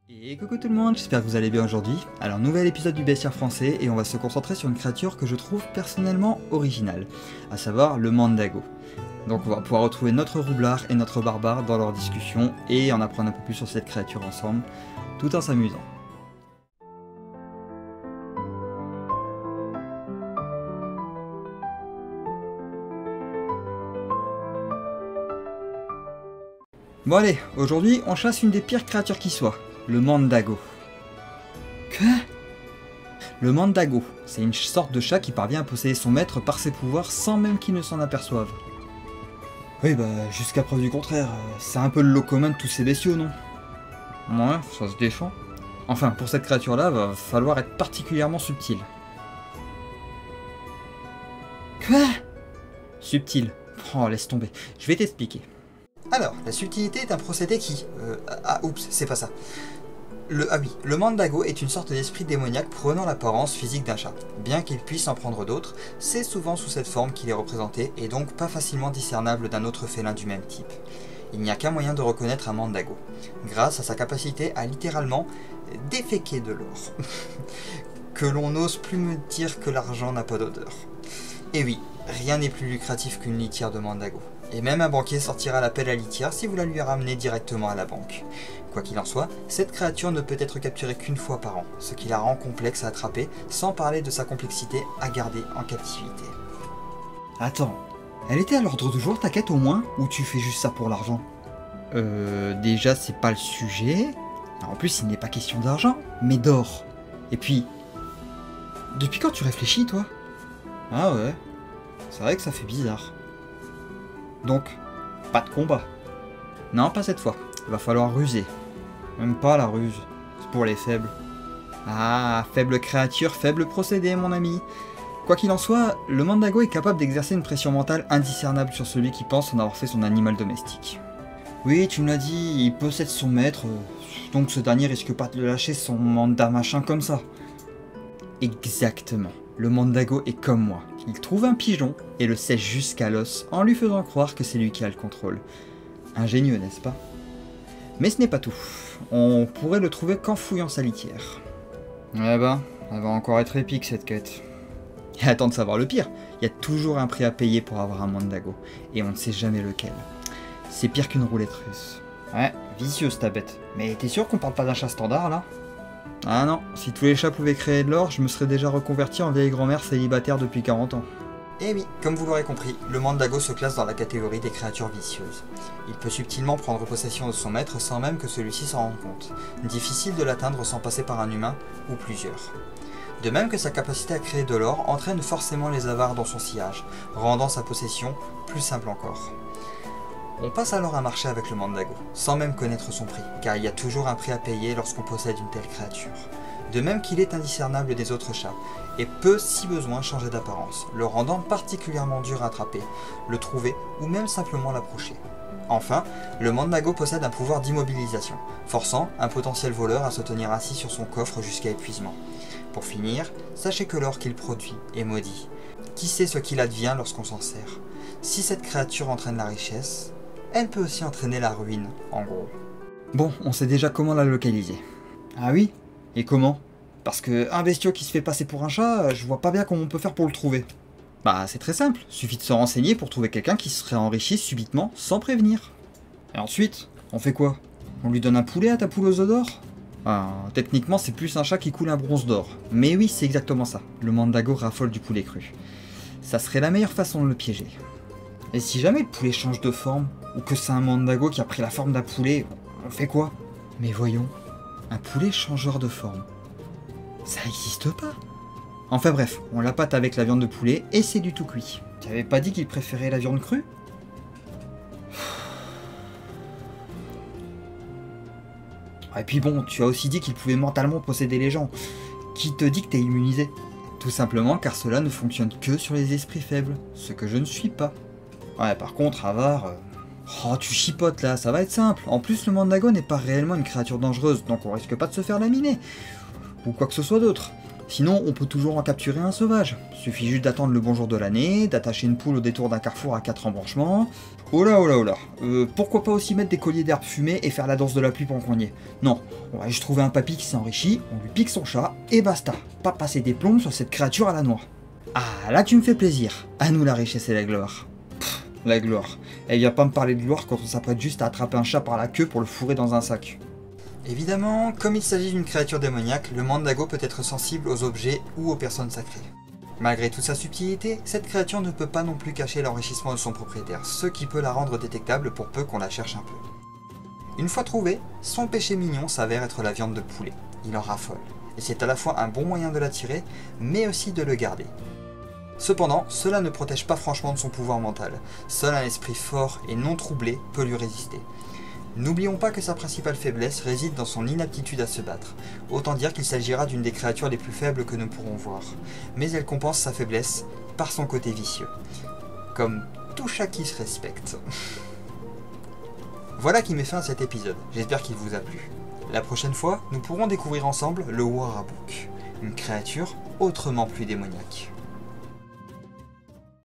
Et coucou tout le monde, j'espère que vous allez bien aujourd'hui. Alors nouvel épisode du bestiaire français et on va se concentrer sur une créature que je trouve personnellement originale, à savoir le Mandago. Donc on va pouvoir retrouver notre roublard et notre barbare dans leur discussion et en apprendre un peu plus sur cette créature ensemble, tout en s'amusant. Bon allez, aujourd'hui on chasse une des pires créatures qui soit, le Mandago. Quoi ? Le Mandago, c'est une sorte de chat qui parvient à posséder son maître par ses pouvoirs sans même qu'il ne s'en aperçoive. Oui bah, jusqu'à preuve du contraire, c'est un peu le lot commun de tous ces bestiaux, non ? Ouais, ça se défend. Enfin, pour cette créature-là, va falloir être particulièrement subtil. Quoi ? Subtil. Oh, laisse tomber. Je vais t'expliquer. Alors, la subtilité est un procédé qui... oups, c'est pas ça. Le Mandago est une sorte d'esprit démoniaque prenant l'apparence physique d'un chat. Bien qu'il puisse en prendre d'autres, c'est souvent sous cette forme qu'il est représenté et donc pas facilement discernable d'un autre félin du même type. Il n'y a qu'un moyen de reconnaître un Mandago, grâce à sa capacité à littéralement déféquer de l'or. Que l'on n'ose plus me dire que l'argent n'a pas d'odeur. Et oui, rien n'est plus lucratif qu'une litière de Mandago. Et même un banquier sortira la pelle à litière si vous la lui ramenez directement à la banque. Quoi qu'il en soit, cette créature ne peut être capturée qu'une fois par an, ce qui la rend complexe à attraper, sans parler de sa complexité à garder en captivité. Attends, elle était à l'ordre du jour ta quête au moins, ou tu fais juste ça pour l'argent ? Déjà c'est pas le sujet. En plus il n'est pas question d'argent, mais d'or. Et puis, depuis quand tu réfléchis toi ? Ah ouais, c'est vrai que ça fait bizarre. Donc, pas de combat. Non, pas cette fois. Il va falloir ruser. Même pas la ruse. C'est pour les faibles. Ah, faible créature, faible procédé, mon ami. Quoi qu'il en soit, le Mandago est capable d'exercer une pression mentale indiscernable sur celui qui pense en avoir fait son animal domestique. Oui, tu me l'as dit, il possède son maître, donc ce dernier risque pas de le lâcher son mandat machin comme ça. Exactement. Le Mandago est comme moi. Il trouve un pigeon et le sèche jusqu'à l'os en lui faisant croire que c'est lui qui a le contrôle. Ingénieux, n'est-ce pas ? Mais ce n'est pas tout. On pourrait le trouver qu'en fouillant sa litière. Eh ben, elle va encore être épique cette quête. Et attends de savoir le pire, il y a toujours un prix à payer pour avoir un Mandago, et on ne sait jamais lequel. C'est pire qu'une roulette russe. Ouais, vicieuse ta bête. Mais t'es sûr qu'on parle pas d'un chat standard là ? Ah non, si tous les chats pouvaient créer de l'or, je me serais déjà reconverti en vieille grand-mère célibataire depuis 40 ans. Eh oui, comme vous l'aurez compris, le Mandago se classe dans la catégorie des créatures vicieuses. Il peut subtilement prendre possession de son maître sans même que celui-ci s'en rende compte. Difficile de l'atteindre sans passer par un humain, ou plusieurs. De même que sa capacité à créer de l'or entraîne forcément les avares dans son sillage, rendant sa possession plus simple encore. On passe alors un marché avec le Mandago, sans même connaître son prix, car il y a toujours un prix à payer lorsqu'on possède une telle créature. De même qu'il est indiscernable des autres chats, et peut si besoin changer d'apparence, le rendant particulièrement dur à attraper, le trouver ou même simplement l'approcher. Enfin, le Mandago possède un pouvoir d'immobilisation, forçant un potentiel voleur à se tenir assis sur son coffre jusqu'à épuisement. Pour finir, sachez que l'or qu'il produit est maudit. Qui sait ce qu'il advient lorsqu'on s'en sert ? Si cette créature entraîne la richesse, elle peut aussi entraîner la ruine, en gros. Bon, on sait déjà comment la localiser. Ah oui ? Et comment ? Parce que un bestiau qui se fait passer pour un chat, je vois pas bien comment on peut faire pour le trouver. Bah c'est très simple, suffit de se renseigner pour trouver quelqu'un qui se serait enrichi subitement sans prévenir. Et ensuite, on fait quoi ? On lui donne un poulet à ta poule aux œufs d'or ? Ah, techniquement c'est plus un chat qui coule un bronze d'or. Mais oui, c'est exactement ça, le Mandago raffole du poulet cru. Ça serait la meilleure façon de le piéger. Et si jamais le poulet change de forme, ou que c'est un Mandago qui a pris la forme d'un poulet, on fait quoi ? Mais voyons, un poulet changeur de forme. Ça existe pas. Enfin bref, on l'appâte avec la viande de poulet et c'est du tout cuit. Tu avais pas dit qu'il préférait la viande crue ? Et puis bon, tu as aussi dit qu'il pouvait mentalement posséder les gens. Qui te dit que t'es immunisé ? Tout simplement car cela ne fonctionne que sur les esprits faibles, ce que je ne suis pas. Ouais, par contre, avare... Oh, tu chipotes là, ça va être simple. En plus, le Mandago n'est pas réellement une créature dangereuse, donc on risque pas de se faire laminer. Ou quoi que ce soit d'autre. Sinon, on peut toujours en capturer un sauvage. Suffit juste d'attendre le bon jour de l'année, d'attacher une poule au détour d'un carrefour à 4 embranchements. Oh là, oh là, oh là. Pourquoi pas aussi mettre des colliers d'herbes fumées et faire la danse de la pluie pour coigner? Non, on va juste trouver un papy qui s'enrichit, on lui pique son chat, et basta. Pas passer des plombs sur cette créature à la noix. Ah, là tu me fais plaisir. À nous la richesse et la gloire. Pff, la gloire. Elle vient pas me parler de gloire quand on s'apprête juste à attraper un chat par la queue pour le fourrer dans un sac. Évidemment, comme il s'agit d'une créature démoniaque, le Mandago peut être sensible aux objets ou aux personnes sacrées. Malgré toute sa subtilité, cette créature ne peut pas non plus cacher l'enrichissement de son propriétaire, ce qui peut la rendre détectable pour peu qu'on la cherche un peu. Une fois trouvé, son péché mignon s'avère être la viande de poulet. Il en raffole, et c'est à la fois un bon moyen de l'attirer, mais aussi de le garder. Cependant, cela ne protège pas franchement de son pouvoir mental. Seul un esprit fort et non troublé peut lui résister. N'oublions pas que sa principale faiblesse réside dans son inaptitude à se battre. Autant dire qu'il s'agira d'une des créatures les plus faibles que nous pourrons voir. Mais elle compense sa faiblesse par son côté vicieux. Comme tout chat qui se respecte. Voilà qui met fin à cet épisode. J'espère qu'il vous a plu. La prochaine fois, nous pourrons découvrir ensemble le Warabouk, une créature autrement plus démoniaque.